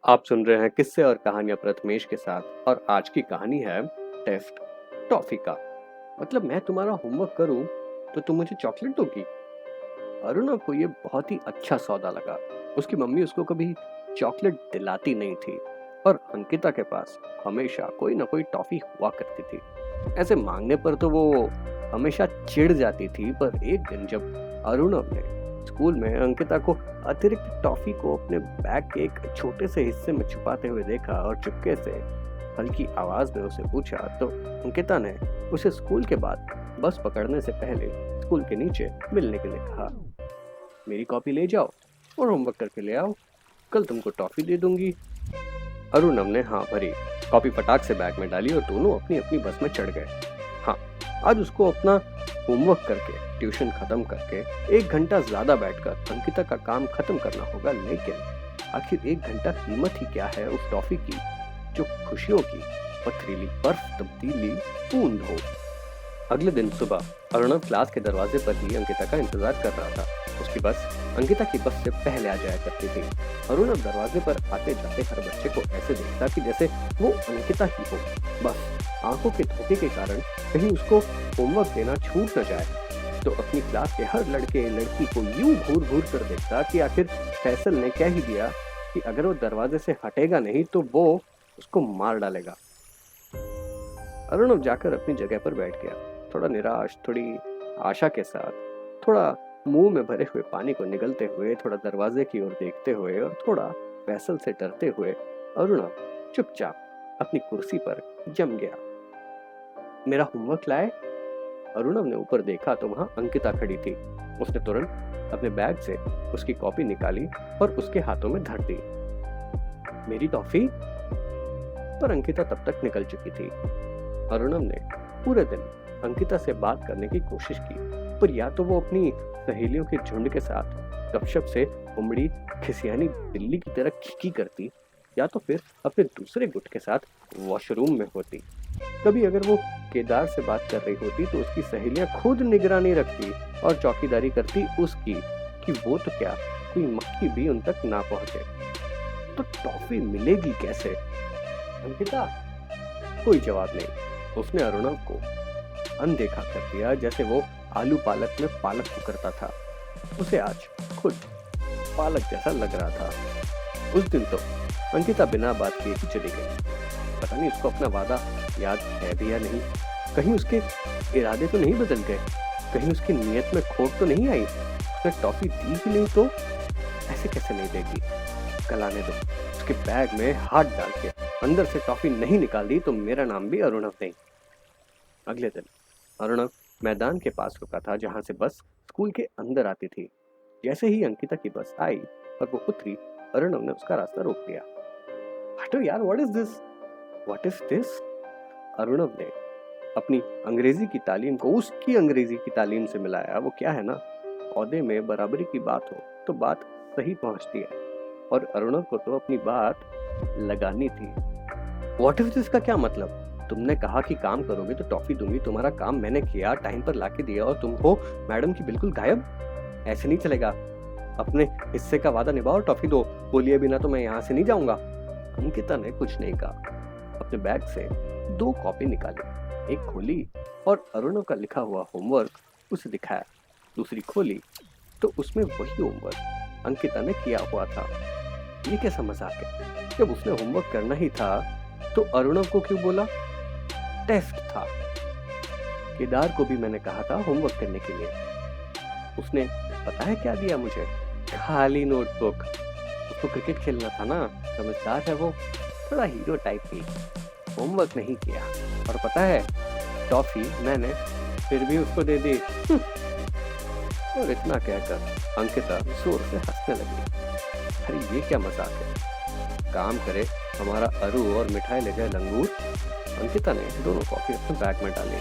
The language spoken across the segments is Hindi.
आप सुन रहे हैं किस्से और कहानियां प्रथमेश के साथ और आज की कहानी है टेस्ट टॉफी का। मतलब मैं तुम्हारा होमवर्क करूं तो तुम मुझे चॉकलेट दोगी। अरुणव को ये बहुत ही अच्छा सौदा लगा। उसकी मम्मी उसको कभी चॉकलेट दिलाती नहीं थी और अंकिता के पास हमेशा कोई ना कोई टॉफी हुआ करती थी। ऐसे मांगने पर तो वो हमेशा चिढ़ जाती थी, पर एक दिन जब अरुणव ने स्कूल में अंकिता को अतिरिक्त टॉफी को अपने बैग के एक छोटे से हिस्से में छुपाते हुए देखा और चुपके से हल्की आवाज में उसे पूछा, तो अंकिता ने उसे स्कूल के बाद बस पकड़ने से पहले स्कूल के नीचे मिलने के लिए कहा। मेरी कॉपी ले जाओ और होमवर्क करके ले आओ, कल तुमको टॉफी दे दूंगी। अरुणव ने हाँ भरी, कॉपी फटाक से बैग में डाली और दोनों अपनी अपनी बस में चढ़ गए। हाँ, आज उसको अपना होमवर्क करके ट्यूशन खत्म करके 1 घंटा ज्यादा बैठकर अंकिता का काम खत्म करना होगा, लेकिन आखिर 1 घंटा कीमत ही क्या है उस टॉफी की जो खुशियों की पथरीली बर्फ तब्दीली बूंद हो। अगले दिन सुबह अरुणव क्लास के दरवाजे पर ही अंकिता का इंतजार कर रहा था। उसकी बस अंकिता की बस से पहले आ जाया करती थी। अरुणव दरवाजे पर आते जाते हर बच्चे को ऐसे देखता कि जैसे वो अंकिता ही हो। बस आंखों के धोखे के कारण कहीं उसको होमवर्क देना छूट न जाए, तो अपनी क्लास के हर लड़के लड़की को यूं घूर घूर कर देखता कि आखिर फैसल ने क्या ही दिया कि अगर वो दरवाजे से हटेगा नहीं तो वो उसको मार डालेगा। अरुणव जाकर अपनी जगह पर बैठ गया, थोड़ा निराश, थोड़ी आशा के साथ, थोड़ा मुंह में भरे हुए पानी को निगलते हुए, थोड़ा दरवाजे की ओर देखते हुए और थोड़ा फैसल से डरते हुए अरुणव चुपचाप अपनी कुर्सी पर जम गया। मेरा होमवर्क लाए? अरुणव ने ऊपर देखा तो वहां अंकिता खड़ी थी। उसने तुरंत अपने बैग से उसकी कॉपी निकाली और उसके हाथों में धर दी। मेरी टॉफी? पर अंकिता तब तक निकल चुकी थी। अरुणव ने पूरे दिन अंकिता से बात करने की कोशिश की, पर या तो वो अपनी सहेलियों के झुंड के साथ गपशप से उमड़ी खिसियानी बिल्ली की तरह खिकी करती, या तो फिर अपने दूसरे गुट के साथ वॉशरूम में होती। कभी अगर वो केदार से बात कर रही होती तो उसकी सहेलियां खुद निगरानी रखती और चौकीदारी करती उसकी कि वो तो क्या, कोई मक्खी भी उन तक ना पहुंचे। तो टॉफी मिलेगी कैसे? अंकिता? कोई जवाब नहीं। उसने अरुणव को अनदेखा कर दिया, जैसे वो आलू पालक में पालक को करता था। उसे आज खुद पालक जैसा लग रहा था। उस दिन तो अंकिता बिना बात किए ही चली गई। पता नहीं उसको अपना वादा याद है भी या नहीं। कहीं उसके इरादे तो नहीं बदल गए, कहीं उसकी नीयत में खोट तो नहीं आई। उसने टॉफी दी ही नहीं तो ऐसे कैसे नहीं देगी? कल आने दो। उसके बैग में हाथ डाल के अंदर से टॉफी नहीं निकाल दी तो मेरा नाम भी अरुणव नहीं। अगले दिन अरुणव मैदान के पास रुका था जहां से बस स्कूल के अंदर आती थी। जैसे ही अंकिता की बस आई और वो उतरी, अरुणव ने उसका रास्ता रोक दिया। हटो यार, what is this? What is this? Arunav ने अपनी अंग्रेजी की तालीम को उसकी अंग्रेजी की तालीम से मिलाया। वो क्या है ना, औहदे में बराबरी की बात हो तो बात सही पहुंचती है, और अरुणव को तो अपनी बात लगानी थी। व्हाट इज दिस का क्या मतलब? तुमने कहा कि काम करोगे तो टॉफी दूंगी, तुम्हारा काम मैंने किया, टाइम पर लाके दिया, और तुमको मैडम की बिल्कुल गायब? ऐसे नहीं चलेगा। अपने हिस्से का वादा निभाओ और टॉफी दो। बोलिए बिना तो मैं यहाँ से नहीं जाऊंगा। अंकिता ने कुछ नहीं कहा। अपने बैग से 2 कॉपी निकाली, एक खोली और अरुणव का लिखा हुआ होमवर्क उसे दिखाया। दूसरी खोली तो उसमें वही होमवर्क अंकिता ने किया हुआ था। ये कैसा मजाक है? जब उसने होमवर्क करना ही था तो अरुणव को क्यों बोला? टेस्ट था। केदार को भी मैंने कहा था होमवर्क करने के लिए। उसने पता है क्या दिया मुझे? खाली नोटबुक। उसको क्रिकेट खेलना था ना, समझदार है वो, थोड़ा हीरो टाइप की। होमवर्क नहीं किया, और पता है टॉफी मैंने फिर भी उसको दे दी। और इतना कहकर अंकिता जोर से हंसने लगी। अरे ये क्या मजाक है? काम करे हमारा अरु और मिठाई ले जाए लंगूर। अंकिता ने दोनों कॉफी अपने बैग में डाली।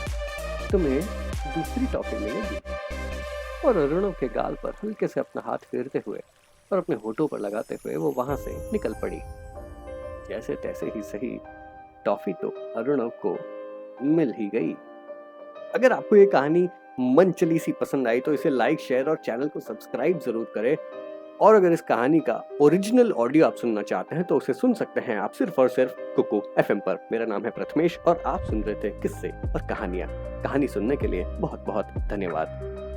तुम्हें दूसरी टॉफी मिलेगी। और अरुणव के गाल पर हल्के से अपना हाथ फेरते हुए और अपने होठों पर लगाते हुए वो वहां से निकल पड़ी। जैसे तैसे ही सही, टॉफी तो अरुणव को मिल ही गई। अगर आपको ये कहानी मन चली सी पसंद आई तो इसे लाइक, शेयर और चैनल को सब्सक्राइब जरूर करें। और अगर इस कहानी का ओरिजिनल ऑडियो आप सुनना चाहते हैं तो उसे सुन सकते हैं आप सिर्फ और सिर्फ कुकू एफएम पर। मेरा नाम है प्रथमेश और आप सुन रहे थे किस्से और कहानियां। कहानी सुनने के लिए बहुत बहुत धन्यवाद।